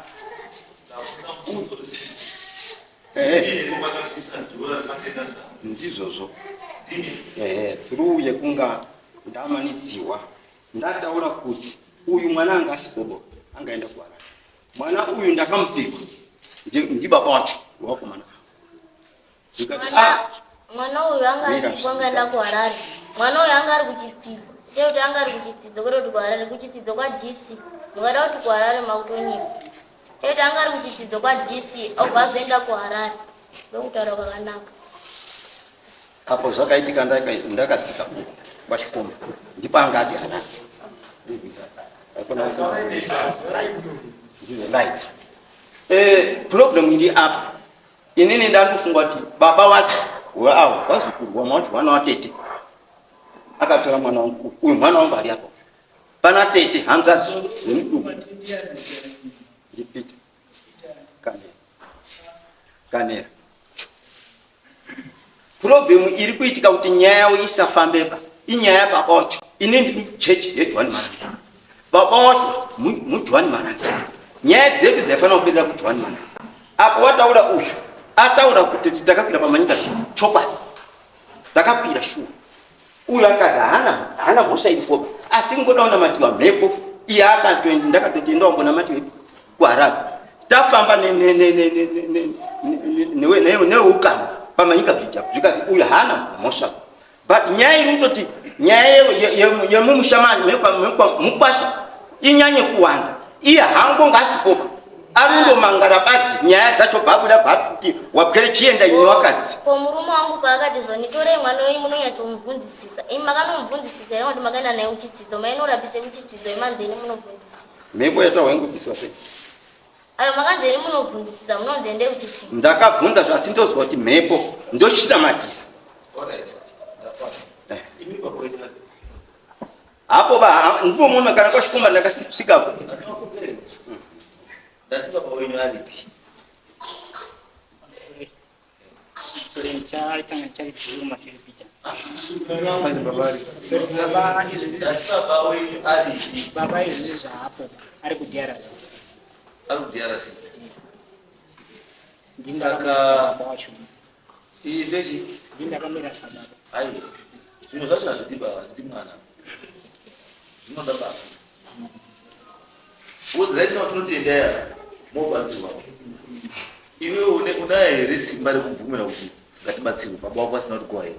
ndizvozvo through yekunga ndamanidziwa ndataura kuti uyu mwana anga asibobo angaenda kuharare. Mwana uyu ndakamupikwa ndibaba wacho wakomana. Mwana uyu anga asipo angaenda kuharare. Mwana uyu anga ari kuchidzidzo. Ndeuti anga ari kuchidzidzo kwete kuti kuharare kuchidzidzo kwa DC. Mungada kuti kuharare makutonyiwa. Ndeuti anga ari kuchidzidzo kwa DC aubazoenda kuharare. Ndokutaura kwakanaka. Apo zvakaitika ndakadzika kwa Chikomba. Ndipo angati anati. Right. Problem ndi apa. Inini ndandofunga kuti baba wacho wao wazukuru wamwati wana watete. Akatora mwana wangu. Uyu mwana wangu ali hapo. Pana tete hanzazo zimduku. Ndipita. Kanera. Problem iri kuitika kuti nyaya isafambeba. Inyaya baba wacho. Inini church yeDwani Maranga. Baba wacho muDwani Maranga. Nyaya dzedu dzafana kupinda kuDwani Maranga. Apo wataura uyu ataura kuti takakwira pamanyika chokwadi. Takakwira shuwa. Uyu akaza hana mhosva iripo. Asi ngodaona matiwa mhepo. Iye akatoenda ndakatoenda ngona matiwa kuharare. Tafamba neukama pamanyika bvija zvikasi uyu hana mhosva. But nyaya iri kutoti nyaya yemumushamani mukwasha inyanye kuwanda. Iye hango ngasipopa. Arundo mangarabadzi nyaya dzacho babuda bhaputi wapere chienda inowakadzi. Murume wangu paakati zvonitore mwana uyu munonyatsokumubvunzisisa. Imi makanomubvunzisisa ere kuti makaenda naye kuchidzidzo mainorapise kuchidzidzo imanzeni munobvunzisisa. Mhepo yatawaingobviswa sei? Ayo makanzeni munobvunzisisa munonzi ende kuchidzidzo. Ndakabvunza zvasi ndozwa kuti mhepo ndochitamatisa. Hapo ndipo munhu kana kwa Chikomba ndakasvikapo. Ndati baba wenyu alipi? Sorencha itanga chari chuma chiripita. Baba babari. Ndati baba wenyu alipi? Baba izvi hapo ari kuDRC. Ari kuDRC. Saka iyi ndechi ndindakamira sababa. Ayi. Zvino zvacho hazvidi baba, ndi mwana. Zvinoda baba. Uziraiti matunoti endaya mobatsirwa. Iwe unaye here simba rekubvumira kuti ngatibatsirwe baba wako asina kuti kuwa here.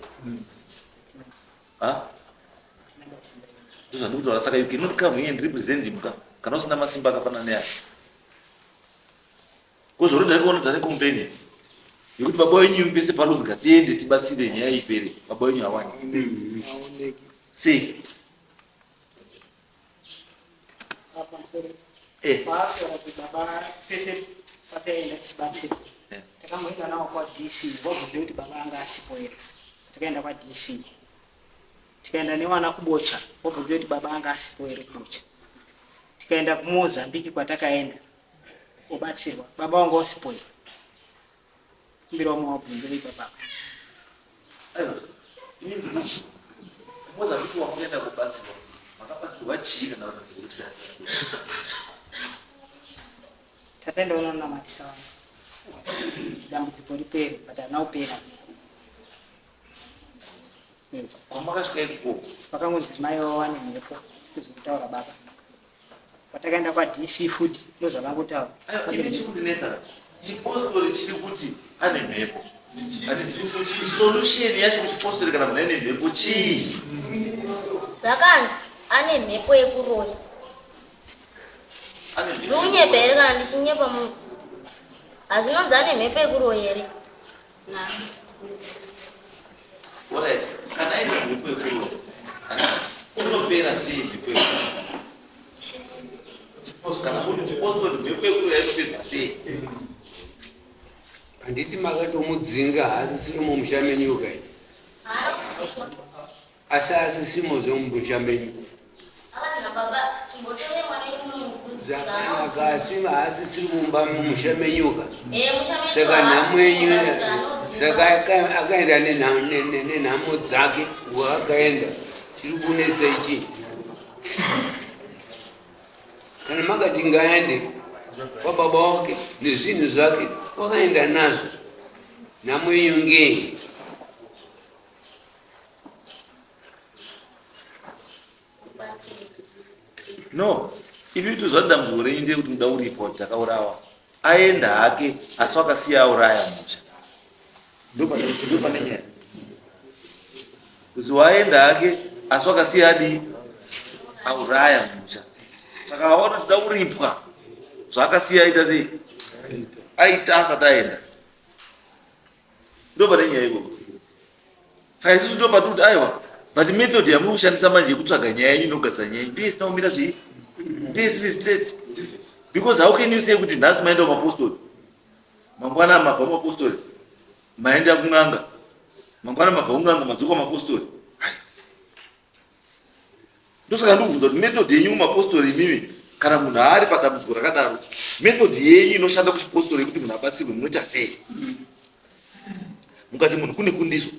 Ndozvandikutaura saka you cannot come here and represent him kana usina masimba akafanana neake. Kuzoronda ndikuona dzane kumbeni. Yekuti baba wenyu pese panonzi ngatiende tibatsire nyaya ipere. Baba wenyu hawani. See. Baba pese pataenda tichibatsira. Takamboenda nawo kwa DC vobvunza kuti baba anga asipo here. Takaenda kwa DC. Tikaenda newana kubocha vobvunza kuti baba anga asipo here kubocha. Tikaenda kuMozambique kwatakaenda obatsirwa baba wangu asipo here. Mbira wamwe wabvunza kuti baba. Ayo. Mozambique wakuenda kubatsirwa. Makabatsirwa chii kana vakadzoresa? Tataenda unonamatisa vanhu dambudziko ripere but hanaupera. Kwamakasvika ikoko Vakangonzi mai vavo vane mhepo sekutaura baba. Patakaenda kwaDC futi ndozvavangotaura. ini chikundinetsa chipostori chiri kuti ane mhepo. Solution yacho kuchipostori kana munhu ane mhepo chii? Vakanzi ane mhepo yekuroya. Ndinyepa kana ndichinyepa munhu. Hazvinonzi ane mhepo yekuroya here? Alright, kana aine mhepo yekuroya unopera sei mhepo yekuroya? Kana uri chipostori mhepo yekuroya inopedzwa sei? Handiti makatomudzinga haasisiri mumusha menyu kai? Asi asisimo zomumusha menyu. Zvakanaka asi haasisiri mumba mumusha menyu ka? Saka nhamwenyu saka akaenda nenhamo dzake akaenda chiri kunesa ichi. Kana makati ngaende kwababa wake nezvinhu zvake wakaenda nazvo nhamo yenyu ngei? No, ivi tozvati dambudziko renyu ndeye kuti muda uripo takaurawa. Aenda hake asi wakasiya auraya musha. Ndopane nyaya. Kuti waenda hake asi wakasiya adi auraya musha. Saka wauti toda kuripwa zvakasiya aita sei? Aita asati aenda. Ndopane nyaya ikoko. Saka isusu ndopati kuti aiwa but method yamuri kushandisa manje yekutsvaga nyaya yenyu inogadzira nyaya ndiye isina kumira zvii? Ndiye isiri straight. Because how can you say kuti nhasi maenda kumapostori, mangwana mabva kumapostori, maenda kun'anga, mangwana mabva kun'anga madzoka kumapostori? Ndosaka ndikubvunza kuti method yenyu kumapostori imimi kana munhu ari padambudziko rakadaro, method yenyu inoshanda kuchipostori yekuti munhu abatsirwe munoita sei? Mukati munhu kune kundiso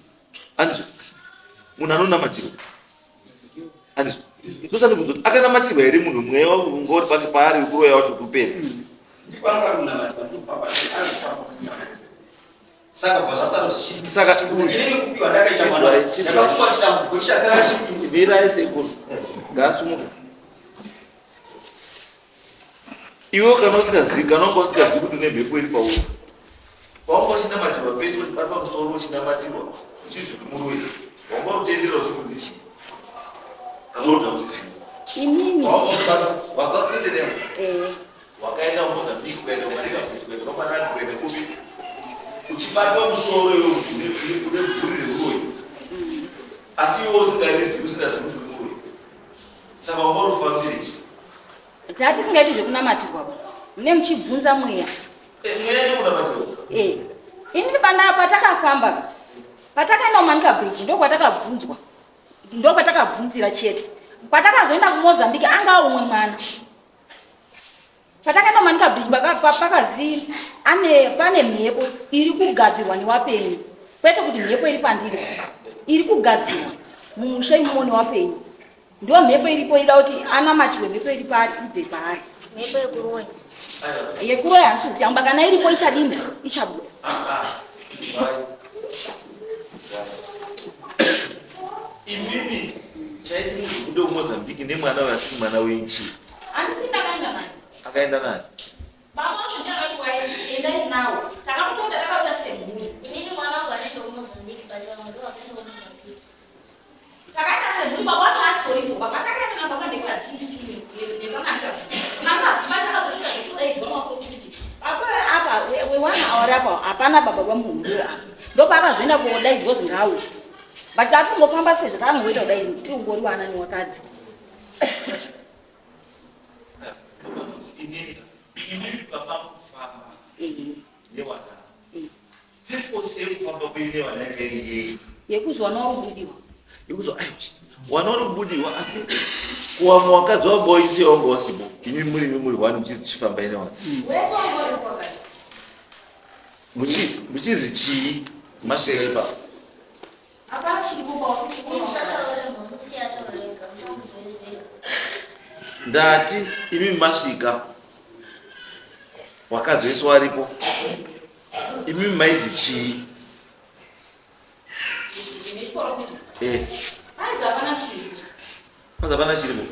andizvo munhu anonamatirwa andizvo ndosaka ndikubvunza kuti akanamatirwa here munhu mweya ngori pake paari kuroya wacho kupera? Virai sekuru ngaasumuka. Iwo kana usikazivi kana wanga usikazivi kuti une mhepo iri pauri, wanga uchinamatirwa pese uchibatwa musoro uchinamatirwa uchizwi muroyi, wanga uchitendera uchifunda chii? Kana uta kuti Imini. wazwa president wakaenda kuMozambique kuenda kumarika kuti kuenda kumarika kuenda kupi uchibatwa musoro iwe une bvuri reroyi asi iwe usingarizivi usingazivi kuti muroyi, saka wanga urifambirei? Tatisingaiti zvekunamatirwa mune muchibvunza mweya. Mweya ndokunamatirwa? Ini patakafamba patakaenda kumanika bridge ndokwatakabvunzwa, ndokwatakabvunzira chete. Patakazoenda kuMozambique anga umwe mwana. Patakaenda kumanika bridge pakazi pane mhepo iri kugadzirwa newapenyu, kwete kuti mhepo iri pandiri, iri kugadzirwa mumusha imomo newapenyu. Ndio mhepo iripo ida kuti anamatirwe mhepo iri pari ibve paari. Mhepo yekuroya. Yekuroya handisiziva amba kana iripo ichadinda ichabuda. Imimi chaiti muzibude kuMozambique nemwana wasi mwana wenchi. Handisi ndakaenda naye. Akaenda nani? Baba wacho ndakati waendai nawo. Takamutonda takauta semhuri. Inini mwana wangu anaenda kuMozambique but vamwe ndo vakaenda kuMozambique. Takaita semhuri baba wacho atoripo. Baba takaenda na baba ndekura DC nepamanika. Mama vachakazoita zvekudaidza maopportunity. Apa wewana awarapo hapana baba vamunhu apa. Ndopakazoenda kodaidzwa kuti ngauye. But tatungofamba sezvakangoita kudai tingori wana newakadzi. Imimi papa kufamba newana. Purpose yekufamba kwenyu newana yake yekuzwa norubudiwa. Yekuzwa wanorubudiwa asi kuwa mwakadzi waboyise wangu wasibo. Imimi muri wanu muchizichifamba newana. Wese wangori kwakati. Muchizichi masherepa. Apana chiri kuba Ini zvataura munhu siyataurega. dzese. Ndati imi masvika wakadzoiswa waripo, imi maizi chii? Pazapana chiripo.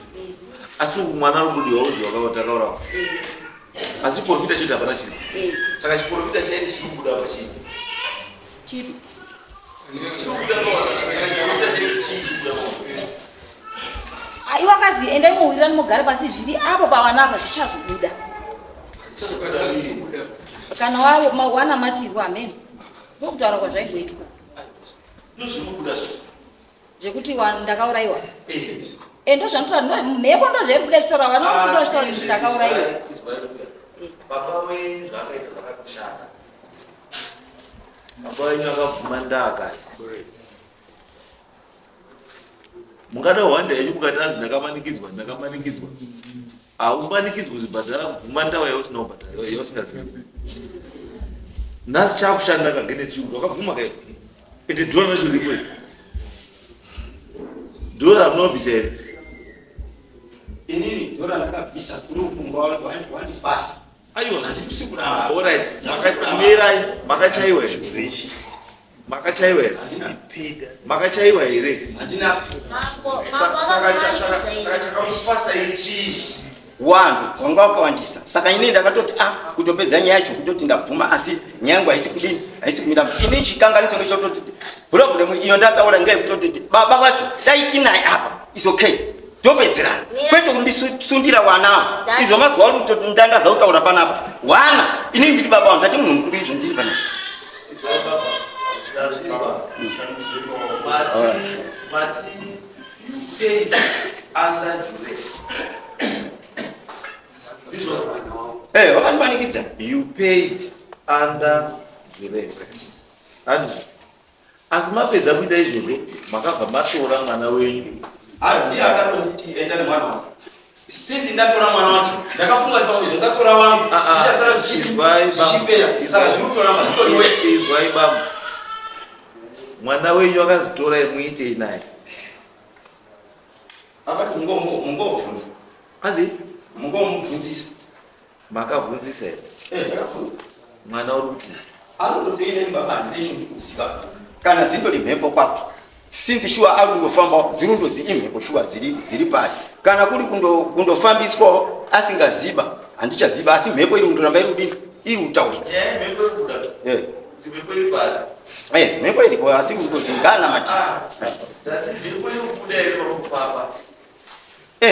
Asi mwana rubudiwa uzi wakataurawo. Asi profita chiti hapana chiripo. Saka chiprofita chaiti chirikubuda pachii? Chipi? Aiwa kazi endai muwirirani mugare pasi zviri apo pavana apa zvichazobuda. Kana wanamatirwa amene. Ndokutaura kwazvaingoitwa. Zvekuti ndakaurayiwa. Ndozvanotaura mhepo ndozviri kuda chitora vanokuda kuti ndakaurayiwa. Baba wenyu zvakaita zvakatoshanda. Baba wenyu akabvuma ndaka. Mungada hwanda yenyu mukati azi ndakamanikidzwa. Haumanikidzwi kuzvibhadhara kubvuma ndawa yausina kubhadhara yausingazivi. Nhasi chakushanda kagene chiyungu wakabvuma kai. Ende dhora nacho riripo. Dhora munobvisa here. Inini dhora ndakabvisa kuri ukunga wandifasa. Aiwa, alright. Makachaiwa here. Makachaiwa here. Saka chakamufasa ichi. Wangu wanga wakawandisa. Saka inini ndakatoti kutopedza nyaya yacho kutoti ndabvuma asi nyaya yangu haisi kumira. Ini chikanganiso ngechototi problem iyo ndataura ngai kutoti baba vacho daiti naye apa. It's okay. Topedzerana. Kwete kundisundira wana. Izvo mazuva ari kutoti ndandaza kutaura panapa. Wana inini nditi baba wangu ndati munhu mukuru izvo ndiri panapa. You paid under duress. As mapedza kuita izvozvo makabva matora mwana wenyu. Ndiye akatonditi enda nemwana wangu. Since ndatora mwana wacho ndakafunga kuti pamwe ndatora wangu zvichasara zvichipera. Saka zvinotoramba zvitori wese. Izwai baba. Mwana wenyu akazitora muitei naye. Akati mungobvunza. Azi? Mungomubvunzisa. Makabvunzisa here? Ndakabvunza. Mwana uri kuti? Anondoti ineni baba handinei ndikuziva. Kana dzindori mhepo kwake. Since shuwa arungofamba zirundozi imhepo shuwa ziri pari. Kana kuri kundofambiswa asingaziba handichaziba asi mhepo iri kundoramba iri utaura. Mhepo iri kuda. Mhepo iri pari. Mhepo iripo asi kundozingana mati. Ndati mhepo iri kuda iri pamupapa.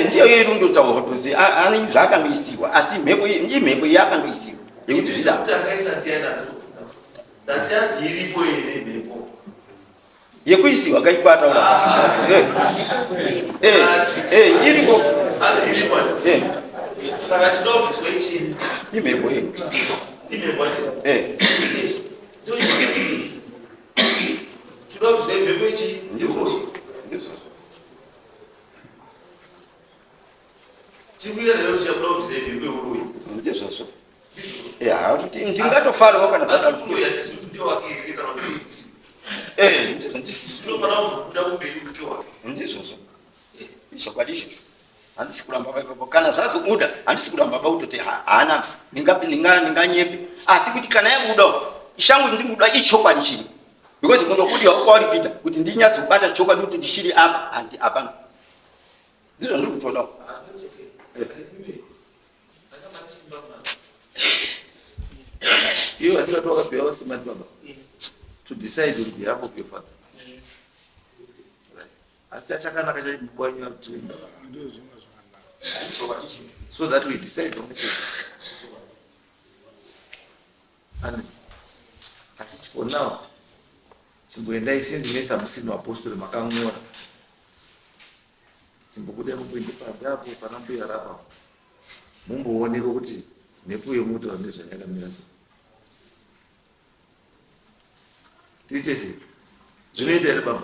Ndiyo iri kundotaura kuti ani zvakandoisiwa asi imhepo yakandoisiwa yekuti zvida. Kuti akaisa tiana ndazofunda. Ndati azi iripo here mhepo. Yekuisiwa kaikwata ula. Iripo. Azi iripo. Saka chinobviswa ichi. Imhepo here. Imhepo here. Chinobviswa imhepo ichi. Chikuira lero chinobviswa imhepo ichi. Ndizvozvo. Ndingatofarawo kana dzasakuri yatisi ndio wakiri kana kuti. Ndinofana kuzobuda kumberi kuti wake. Ndizvozvo. Izvokwadi handisi kuramba baba kana zvazobuda handisi kuramba baba kutoti haana ndinganyembe asi kuti kana yabuda ishangu ndikuda ichokwadi chiri because kundokudiwa kwari pita kuti ndinyatso kubata chokwadi kuti ndichiri apa handi apana ndizvo ndiri kutoda. You are not talking about Simon Baba to decide on behalf of your father. So that we decide on it. And as for now, chimboendai since mesa musino apostoli makang'ora. Chimbokuda mukuende padzapo panambuya rapa. Mumbooneka kuti mhepo yemuti wandezvanyakamira. Tirichese zvinoita here baba?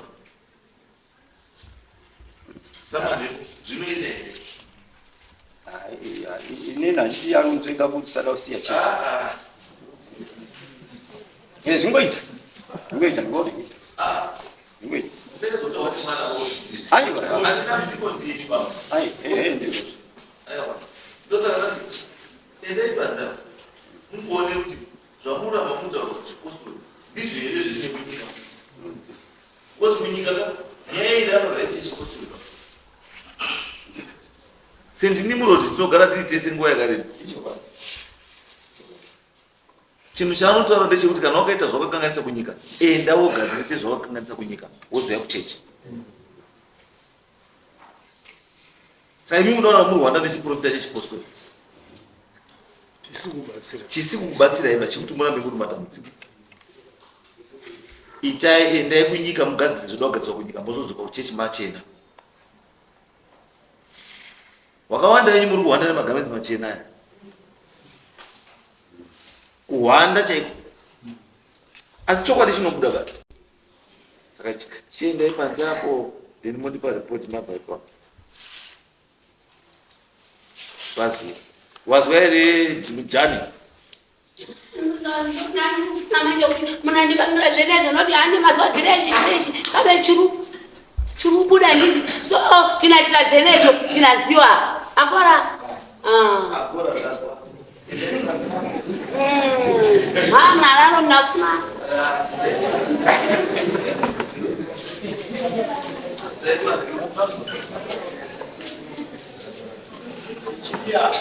Zvinoita here? Inini handiti yarunzvega kuti sada usiya chete. Zvingoita. Zvingoita ndikuonekisa. Zvingoita. Aiwa. Handina mutiko ndini. kunyika. Ai, ndio. Aiwa. Ndio sasa nati. Endei kwanza. Muone kuti zvamura mamuta kuchipostoli. Ndizvo here zvine kunyika. Kozi kunyika ka yaida mabasa echipostoli. Sendini muroti tinogara tiri tese nguva yakareba. Chinhu chaanotaura ndechekuti kana wakaita zvakakanganisa kunyika, enda wogadzirise zvakakanganisa kunyika, wozouya kuchechi. Saka imi munoona muri Rwanda nechiprofita chechipostoli. Chisi kubatsira iva chekuti murambe muri matambudziko. Itai endai kunyika mugadzire zvoda kugadzirwa kunyika, mozodzoka kuchechi machena. Wakawanda yenyu muri Rwanda nemagamenzi machena aya. Kuhwanda chaiko. Asi chokwadi chinobuda bata. Saka chiendai panze apo then mondipa report mabva ipapo. Basi. Wazwa here Jani? Munandipangira zvenezvo noti handi mazuva gireshi kabe churu buda ndini. So tinaitira zvenezvo tinaziva. Akora zvazwa. Mwana nafuna. Yeah.